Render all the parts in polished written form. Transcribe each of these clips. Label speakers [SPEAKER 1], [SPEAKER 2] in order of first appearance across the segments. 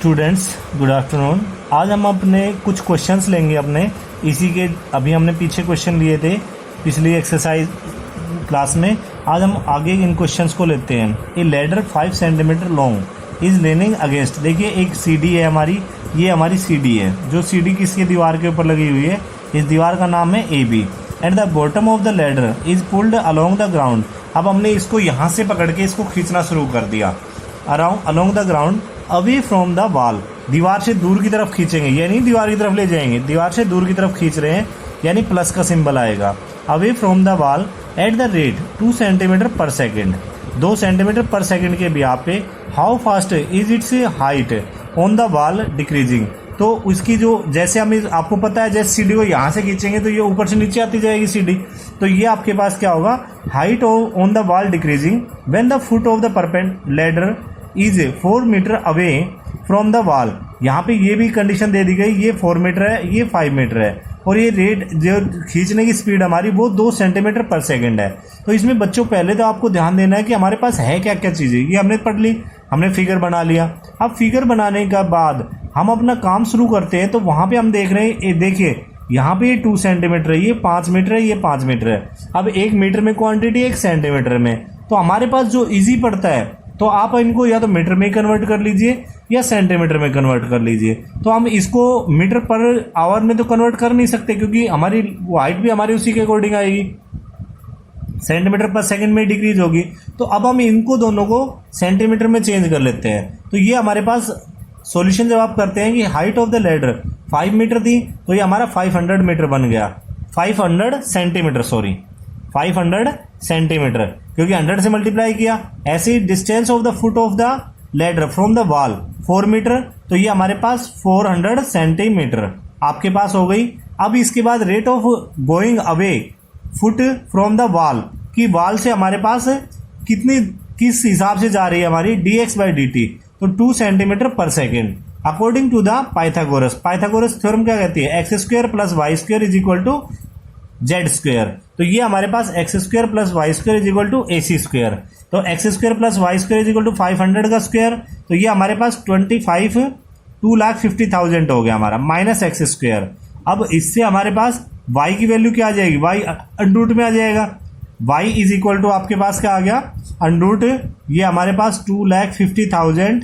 [SPEAKER 1] Students good afternoon. आज हम अपने कुछ क्वेश्चंस लेंगे अपने इसी के। अभी हमने पीछे क्वेश्चन लिए थे पिछली एक्सरसाइज क्लास में। आज हम आगे इन क्वेश्चंस को लेते हैं। A ladder 5 centimetre long is leaning against. देखिए एक सीडी है हमारी, ये हमारी सीडी है। जो सीडी किसकी दीवार के ऊपर लगी हुई है, इस दीवार का नाम है ए B. At the bottom of the ladder is pulled along the ground. अब हमने इसको यहाँ से पकड़ के इसको खींचना शुरू कर दिया along the ground away from the wall. दीवार से दूर की तरफ खींचेंगे, यानी दीवार की तरफ ले जाएंगे। दीवार से दूर की तरफ खींच रहे हैं, यानी प्लस का सिंबल आएगा। Away from the wall at the rate 2 centimetre पर सेकेंड। 2 सेंटीमीटर पर सेकेंड के ब्याह पे how fast is it's height on the wall decreasing. तो उसकी जो, जैसे हम आपको पता है जैसे सीडी को यहाँ से खींचेंगे तो ये ऊपर से नीचे आती जाएगी सीडी। तो ये आपके पास क्या होगा, height on the wall decreasing when the foot of the perpend ladder is 4 metre away from the wall. यहाँ पे ये भी कंडीशन दे दी गई, ये 4 मीटर है, ये 5 मीटर है, और ये रेट जो खींचने की स्पीड हमारी वो 2 सेंटीमीटर पर सेकंड है। तो इसमें बच्चों पहले तो आपको ध्यान देना है कि हमारे पास है क्या क्या चीज़ें। ये हमने पढ़ ली, हमने फिगर बना लिया। अब फिगर बनाने के बाद हम अपना काम शुरू करते हैं। तो वहाँ पे हम देख रहे हैं, देखिए यहाँ पे ये 2 सेंटीमीटर है, ये 5 मीटर है, ये 5 मीटर है। अब 1 मीटर में क्वांटिटी, 1 सेंटीमीटर में। तो हमारे पास जो इजी पड़ता है, तो आप इनको या तो मीटर में कन्वर्ट कर लीजिए या सेंटीमीटर में कन्वर्ट कर लीजिए। तो हम इसको मीटर पर आवर में तो कन्वर्ट कर नहीं सकते, क्योंकि हमारी हाइट भी हमारी उसी के अकॉर्डिंग आएगी, सेंटीमीटर पर सेकंड में डिक्रीज होगी। तो अब हम इनको दोनों को सेंटीमीटर में चेंज कर लेते हैं। तो ये हमारे पास सॉल्यूशन जब आप करते हैं कि height of the ladder 5 metre थी, तो ये हमारा 500 मीटर बन गया। 500 सेंटीमीटर, सॉरी 500 सेंटीमीटर, क्योंकि 100 से मल्टीप्लाई किया। ऐसे ही distance of the foot of the ladder from the wall 4 metre, तो ये हमारे पास 400 सेंटीमीटर आपके पास हो गई। अब इसके बाद rate of going away foot from the wall, की वॉल से हमारे पास किस हिसाब से जा रही है हमारी dx/dt, तो 2 सेंटीमीटर पर second according to the Pythagoras. Pythagoras theorem क्या कहती है, x² + y² is equal to z²। तो ये हमारे पास x² + y² is equal to ac²। तो x² + y² is equal to 500 का स्क्वायर, तो ये हमारे पास 2,50,000 हो गया हमारा, माइनस x²। अब इससे हमारे पास y की वैल्यू क्या आ जाएगी, y अंडरूट में आ जाएगा। y इज इक्वल टू आपके पास क्या आ गया, अंडरूट, ये हमारे पास 2,50,000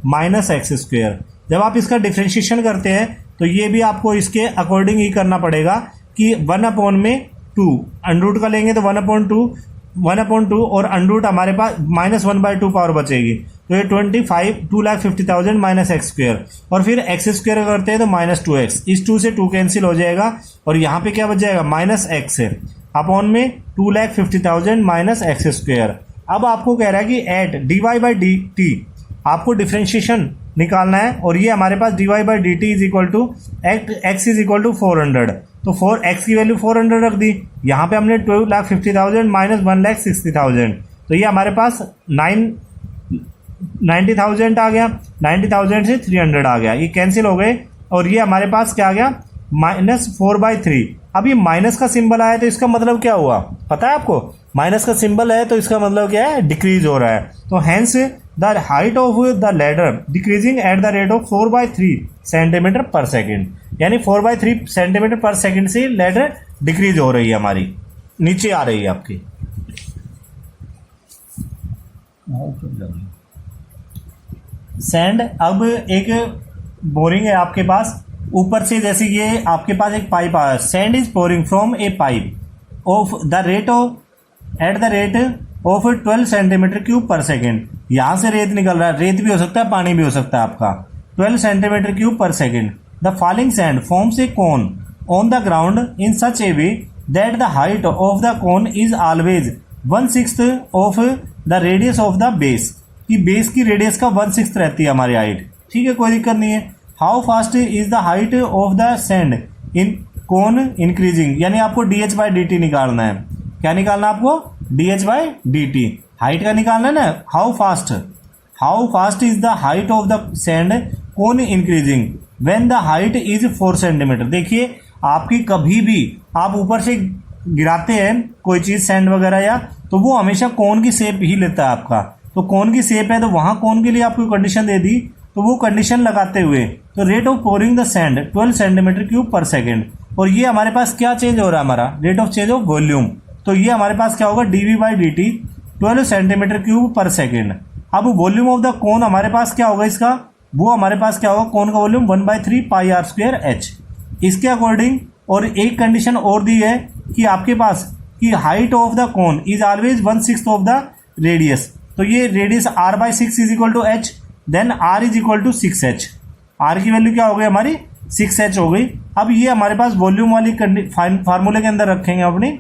[SPEAKER 1] माइनस x²। जब आप इसका डिफ्रेंशिएशन करते हैं तो ये भी आपको इसके अकॉर्डिंग ही करना पड़ेगा कि 1/2 अंडरूट का लेंगे तो 1/2 और अंडरूट हमारे पास -1/2 पावर बचेगी। तो ये 2,50,000 माइनस x², और फिर x² करते हैं तो -2x। इस 2 से 2 कैंसिल हो जाएगा, और यहाँ पे क्या बच जाएगा, -x अपॉन में 2,50,000 माइनस x²। अब आपको कह रहा है कि एट dy/dt आपको डिफ्रेंशिएशन निकालना है, और ये हमारे पास dy/dt is equal to x is equal to 400। तो 4x की वैल्यू 400 रख दी। यहाँ पे हमने 2,50,000 माइनस 1,60,000, तो ये हमारे पास 90,000 आ गया। 90,000 से 300 आ गया, ये कैंसिल हो गए, और ये हमारे पास क्या आ गया, -4/3। अब ये माइनस का सिंबल आया तो इसका मतलब क्या हुआ पता है आपको, माइनस का सिंबल है तो इसका मतलब क्या है, डिक्रीज हो रहा है। तो hence the height of the ladder decreasing at the rate of 4/3 centimetre पर सेकेंड, यानी 4/3 सेंटीमीटर पर सेकेंड से लैडर डिक्रीज हो रही है, हमारी नीचे आ रही है आपकी। सैंड, अब एक बोरिंग है आपके पास ऊपर से, जैसे ये आपके पास एक पाइप आया, sand is pouring from A pipe of the rate of at the rate of 12 centimetre cube पर सेकेंड। यहाँ से रेत निकल रहा है, रेत भी हो सकता है, पानी भी हो सकता है आपका, 12 सेंटीमीटर क्यूब पर second. The falling sand forms a cone on the ground in such A way that the height of the cone is always 1/6 of the radius of the base, की बेस की radius का 1/6 रहती है हमारी height. ठीक है, कोई दिक्कत नहीं है। How fast is the height of the sand in cone increasing, यानी आपको dh/dt निकालना है। क्या निकालना है आपको, dh/dt, हाइट का निकालना है ना। How fast is the height of the sand cone increasing when the height is 4 centimetre. देखिए आपकी कभी भी आप ऊपर से गिराते हैं कोई चीज सैंड वगैरह या, तो वो हमेशा कोन की शेप ही लेता है आपका। तो कोन की शेप है, तो वहां कोन के लिए आपको कंडीशन दे दी तो वो कंडीशन लगाते हुए तो rate of pouring the sand 12 centimetre cube पर सेकेंड, और ये हमारे पास क्या चेंज हो रहा है, हमारा rate of change of volume, तो ये हमारे पास क्या होगा dV/dt 12 सेंटीमीटर क्यूब पर सेकेंड। अब वॉल्यूम ऑफ द कोन हमारे पास क्या होगा इसका, वो हमारे पास क्या होगा, कोन का वॉल्यूम 1/3 πr²h। इसके अकॉर्डिंग और एक कंडीशन और दी है कि आपके पास कि height of the cone is always 1/6 of the radius, तो ये radius r/6 is equal to h, then r is equal to 6h। r की वैल्यू क्या हो गई हमारी 6h हो गई। अब ये हमारे पास वॉल्यूम वाली फार्मूले के अंदर रखेंगे अपनी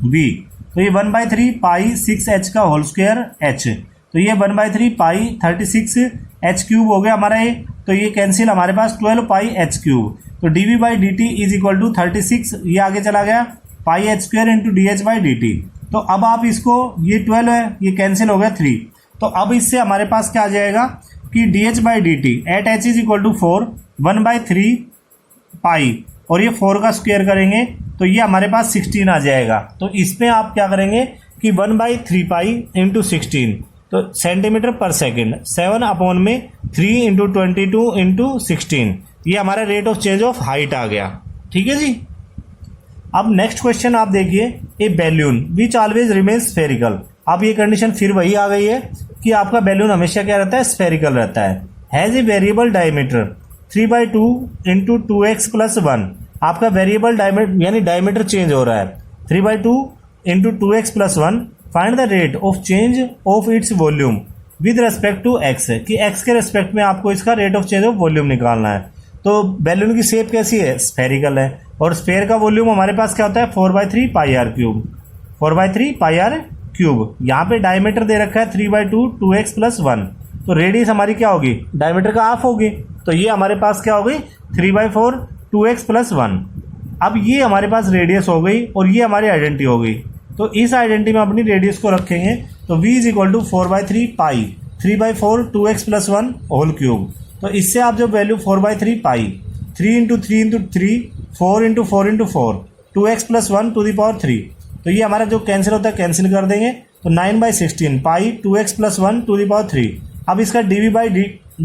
[SPEAKER 1] v, तो ये 1/3 π6h का होल स्क्वायर h, तो ये 1/3 π36h क्यूब हो गया हमारा ये, तो ये कैंसिल हमारे पास 12 πh क्यूब, तो dV/dt इज इक्वल टू 36, ये आगे चला गया πh² इंटू dH/dt। तो अब आप इसको, ये 12 है, ये कैंसिल हो गया 3, तो अब इससे हमारे पास क्या आ जाएगा कि dH/dt at h is equal to 4 1/3 pi, और ये 4 का स्क्वायर करेंगे तो ये हमारे पास 16 आ जाएगा। तो इसमें आप क्या करेंगे कि 1/3 पाई इंटू 16, तो सेंटीमीटर पर सेकेंड, 7/3 इंटू 22 इंटू 16, ये हमारा rate of change of height आ गया। ठीक है जी। अब नेक्स्ट क्वेश्चन आप देखिए, a balloon which always remain spherical. अब ये कंडीशन फिर वही आ गई है कि आपका बैलून हमेशा क्या रहता है, स्फेरिकल रहता है। Has a variable diameter 3/2 into 2x + 1, आपका वेरिएबल डायमीटर यानी डायमीटर चेंज हो रहा है 3/2 into 2x + 1, find the rate of change of its volume with respect to x, कि x के रेस्पेक्ट में आपको इसका rate of change of volume निकालना है। तो बैलून की शेप कैसी है, स्फेरिकल है, और स्फेयर का वॉल्यूम हमारे पास क्या होता है 4/3 πr³, 4/3 πr³। यहाँ पे डायमीटर दे रखा है 3/2 2x + 1, तो रेडियस हमारी क्या होगी, डायमीटर का हाफ होगी, तो ये हमारे पास क्या होगी 3/4 2x + 1। अब ये हमारे पास रेडियस हो गई और ये हमारी आइडेंटिटी हो गई, तो इस आइडेंटिटी में अपनी रेडियस को रखेंगे, तो v is equal to 4/3 pi 3/4 2x + 1 whole cube. तो इससे आप जो value 4/3 pi 3 into 3 into 3 4 into 4 into 4 2x + 1 to the power 3, तो ये हमारा जो कैंसिल होता है कैंसिल कर देंगे, तो 9/16 पाई 2x + 1 टू द पावर 3। अब इसका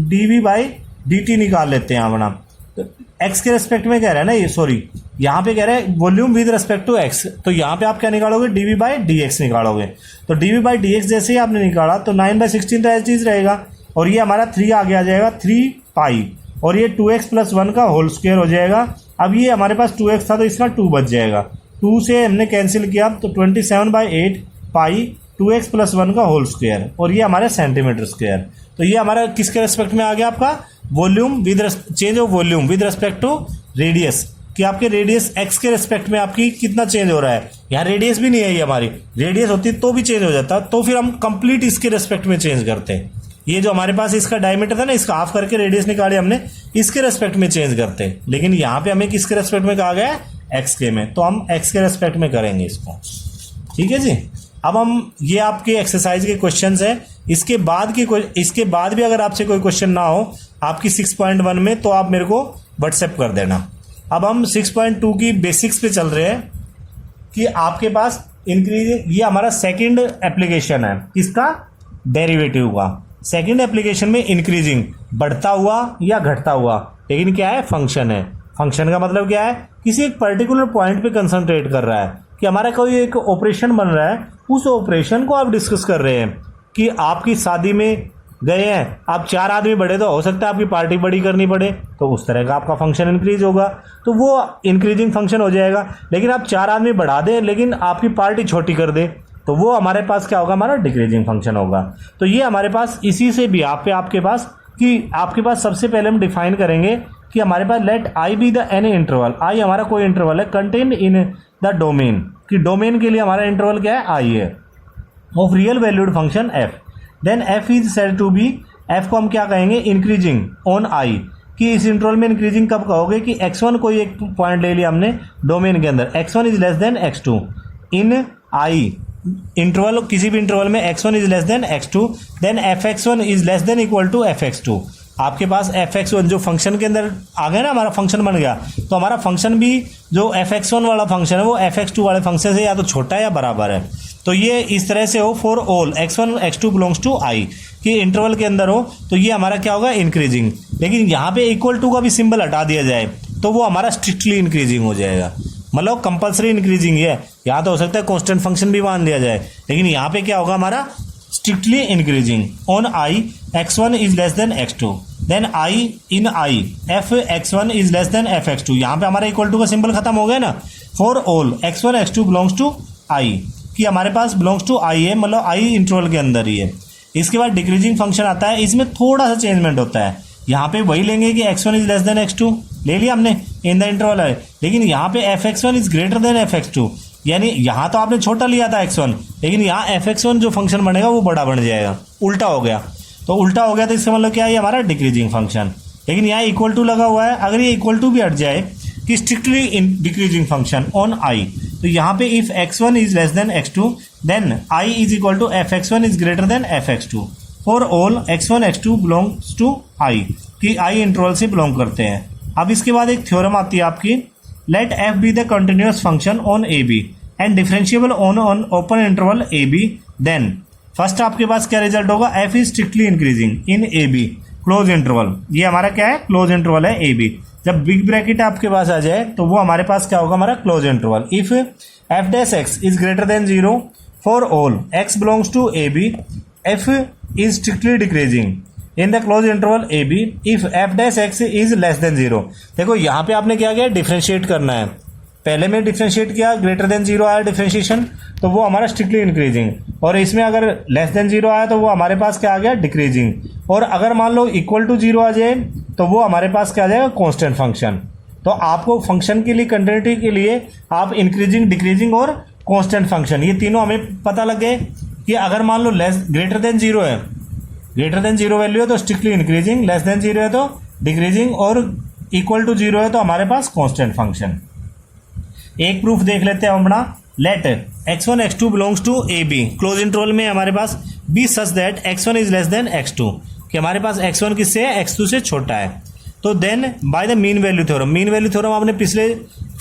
[SPEAKER 1] dV/dt निकाल लेते हैं अपना, तो x के रेस्पेक्ट में कह रहा है ना ये, सॉरी यहाँ पे कह रहा है volume with respect to x, तो यहाँ पे आप क्या निकालोगे dV/dx निकालोगे, तो dV/dx जैसे ही आपने निकाला तो 9/16 तो एज इज रहेगा, और ये हमारा 3 आगे आ जाएगा 3 पाई, और ये 2x + 1 का होल स्क्वायर हो जाएगा। अब ये हमारे पास 2x था तो इसका 2 बच जाएगा, 2 से हमने कैंसिल किया तो 27/8 पाई 2x + 1 का होल स्क्वायर, और ये हमारा सेंटीमीटर स्क्वायर। तो ये हमारा किसके रेस्पेक्ट में आ गया, आपका volume with change of volume with respect to radius, कि आपके रेडियस x के रेस्पेक्ट में आपकी कितना चेंज हो रहा है। यहाँ रेडियस भी नहीं है, ये हमारी रेडियस होती तो भी चेंज हो जाता, तो फिर हम कंप्लीट इसके रेस्पेक्ट में चेंज करते हैं। ये जो हमारे पास इसका डायमीटर था ना, इसका हाफ करके रेडियस निकाले हमने, इसके रेस्पेक्ट में चेंज करते हैं, लेकिन यहाँ पे हमें किसके रेस्पेक्ट में कहा गया है, x के में, तो हम x के रेस्पेक्ट में करेंगे इसको। ठीक है जी। अब हम ये आपके एक्सरसाइज के क्वेश्चंस हैं, इसके बाद भी अगर आपसे कोई क्वेश्चन ना हो आपकी 6.1 में, तो आप मेरे को व्हाट्सएप कर देना। अब हम 6.2 की बेसिक्स पे चल रहे हैं कि आपके पास इंक्रीजिंग, ये हमारा सेकंड एप्लीकेशन है इसका डेरिवेटिव का। सेकंड एप्लीकेशन में इंक्रीजिंग बढ़ता हुआ या घटता हुआ, लेकिन क्या है, फंक्शन है। फंक्शन का मतलब क्या है, किसी एक पर्टिकुलर पॉइंट पे कंसंट्रेट कर रहा है, कि हमारा कोई एक ऑपरेशन बन रहा है, उस ऑपरेशन को आप डिस्कस कर रहे हैं। कि आपकी शादी में गए हैं, आप 4 आदमी बढ़े, तो हो सकता है आपकी पार्टी बड़ी करनी पड़े, तो उस तरह का आपका फंक्शन इंक्रीज होगा, तो वो इंक्रीजिंग फंक्शन हो जाएगा। लेकिन आप 4 आदमी बढ़ा दें लेकिन आपकी पार्टी छोटी कर दे, तो वो हमारे पास क्या होगा, हमारा डिक्रीजिंग फंक्शन होगा। तो ये हमारे पास इसी से भी आपके पास सबसे पहले हम डिफाइन करेंगे कि हमारे पास let I be the any interval, I हमारा कोई इंटरवल है कंटेन इन द डोमेन, कि डोमेन के लिए हमारा इंटरवल क्या है, आई है, of real valued function f. Then f is said to be, f को हम क्या कहेंगे, इंक्रीजिंग ऑन आई, कि इस इंटरवल में इंक्रीजिंग कब कहोगे कि x1 कोई एक पॉइंट ले लिया हमने डोमेन के अंदर, x1 is less than x2 in I interval, किसी भी इंटरवल में x1 is less than x2, then fx1 is less than equal to fx2। आपके पास fx1 जो फंक्शन के अंदर आ गया ना, हमारा फंक्शन बन गया, तो हमारा फंक्शन भी जो fx1 वाला फंक्शन है वो fx2 वाले फंक्शन से या तो छोटा है या बराबर है। तो ये इस तरह से हो for all x1 x2 belongs to i कि इंटरवल के अंदर हो, तो ये हमारा क्या होगा, इंक्रीजिंग। लेकिन यहाँ पे इक्वल टू का भी सिंबल हटा दिया जाए तो वो हमारा स्ट्रिक्टली इंक्रीजिंग हो जाएगा, मतलब कंपल्सरी इंक्रीजिंग है। यहाँ तो हो सकता है कांस्टेंट फंक्शन भी मान दिया जाए, लेकिन यहाँ पे क्या होगा हमारा strictly increasing. On i x1 is less than x2 देन i in i f x1 is less than f x2। यहाँ पे हमारा इक्वल टू का सिंबल खत्म हो गया ना। For all x1 x2 belongs to i कि हमारे पास बिलोंग्स टू i है, मतलब i इंटरवल के अंदर ही है। इसके बाद डिक्रीजिंग फंक्शन आता है, इसमें थोड़ा सा चेंजमेंट होता है। यहाँ पे वही लेंगे कि x1 is less than x2 ले लिया हमने इन द इंटरवल है, लेकिन यहाँ पे f(x1) is greater than f(x2), यानी यहाँ तो आपने छोटा लिया था x1, लेकिन यहाँ f(x1) जो फंक्शन बनेगा वो बड़ा बन जाएगा, उल्टा हो गया। तो उल्टा हो गया तो इसका मतलब क्या है, हमारा डिक्रीजिंग फंक्शन। लेकिन यहाँ इक्वल टू लगा हुआ है, अगर ये इक्वल टू भी हट जाए कि strictly decreasing function on i, तो यहाँ पे if x1 is less than x2 देन i is equal to f(x1) is greater than f(x2) for all x1 x2 belongs to i कि i इंटरवल से बिलोंग करते हैं। अब इसके बाद एक थ्योरम आती है आपकी, let f be the continuous function on a b and differentiable on open interval a b, then first आपके पास क्या रिजल्ट होगा, f is strictly increasing in a b close interval. ये हमारा क्या है, क्लोज इंटरवल है ए बी। जब बिग ब्रैकेट आपके पास आ जाए तो वो हमारे पास क्या होगा, हमारा close interval. If f dash x is greater than 0 for all x belongs to a b f is strictly decreasing in the close interval a b if f dash x is less than 0। देखो यहाँ पे आपने क्या किया, differentiate करना है। पहले में डिफरेंशिएट किया, ग्रेटर देन 0 आया डिफरेंशिएशन, तो वो हमारा स्ट्रिक्टली इंक्रीजिंग। और इसमें अगर लेस देन 0 आया तो वो हमारे पास क्या आ गया, डिक्रीजिंग। और अगर मान लो इक्वल टू 0 आ जाए तो वो हमारे पास क्या आ जाएगा, कांस्टेंट फंक्शन। तो आपको फंक्शन के लिए, कंटिन्यूटी के लिए आप इंक्रीजिंग, डिक्रीजिंग और कांस्टेंट फंक्शन, ये तीनों हमें पता लग गए कि अगर मान लो ग्रेटर देन 0 है, ग्रेटर देन 0 वैल्यू है तो स्ट्रिक्टली इंक्रीजिंग, लेस देन 0 है तो डिक्रीजिंग, और इक्वल टू 0 है तो हमारे पास कांस्टेंट फंक्शन। एक प्रूफ देख लेते हैं अपना, let x1 x2 belongs to a b close interval में हमारे पास be such that x1 is less than x2 कि हमारे पास x1 किससे है, x2 से छोटा है। तो then by the mean value theorem, mean value theorem आपने पिछले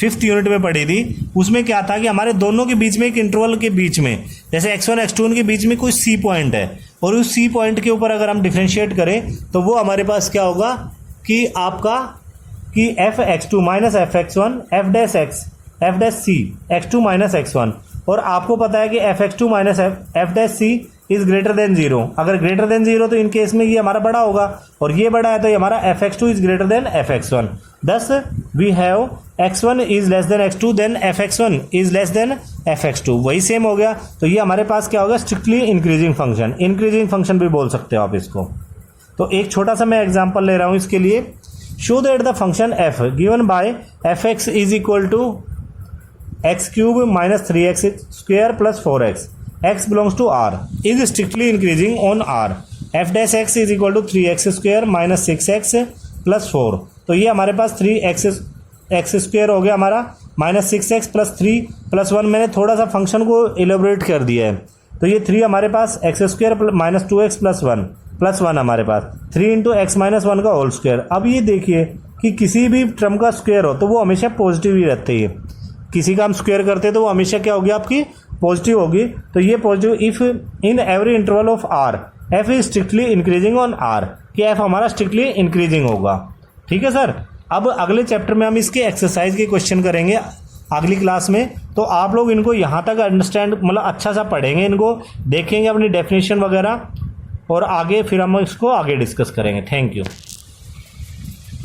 [SPEAKER 1] 5th यूनिट में पढ़ी थी, उसमें क्या था कि हमारे दोनों के बीच में, एक इंटरवल के बीच में, जैसे x1 x2 के बीच में कोई सी पॉइंट है, और उस सी पॉइंट के ऊपर अगर हम डिफ्रेंशिएट करें तो वो हमारे पास क्या होगा कि आपका कि f(x2) minus f(x1) f dash x f dash c x2 minus x1, और आपको पता है कि f(x2) minus f dash c is greater than 0। अगर ग्रेटर देन 0 तो इन केस में ये हमारा बड़ा होगा, और ये बड़ा है तो ये हमारा f(x2) is greater than f(x1). Thus we have x1 is less than x2 then f(x1) is less than f(x2). वही सेम हो गया, तो ये हमारे पास क्या होगा, strictly increasing function. Increasing function भी बोल सकते हो आप इसको। तो एक छोटा सा मैं एग्जाम्पल ले रहा हूँ इसके लिए, show that the function f given by f(x) is equal to x³ minus 3x square plus 4x x belongs to r is strictly increasing on r f dash x is equal to 3x square minus 6x plus 4। तो ये हमारे पास 3x square हो गया हमारा, minus 6x plus 3 plus 1। मैंने थोड़ा सा function को एलोबरेट कर दिया है, तो ये 3 हमारे पास x square minus 2x plus 1 हमारे पास 3 इंटू x माइनस 1 का होल स्क्वेयर। अब ये देखिए कि किसी भी टर्म का स्क्वेयर हो तो वो हमेशा पॉजिटिव ही रहते हैं। किसी का हम स्क्वायर करते हैं तो वो हमेशा क्या होगी, आपकी पॉजिटिव होगी। तो ये positive, if in every interval of r f is strictly increasing on r, कि f हमारा स्ट्रिक्टली इंक्रीजिंग होगा। ठीक है सर। अब अगले चैप्टर में हम इसके एक्सरसाइज के क्वेश्चन करेंगे अगली क्लास में, तो आप लोग इनको यहाँ तक अंडरस्टैंड, मतलब अच्छा सा पढ़ेंगे, इनको देखेंगे अपनी डेफिनेशन वगैरह, और आगे फिर हम इसको आगे डिस्कस करेंगे। Thank you.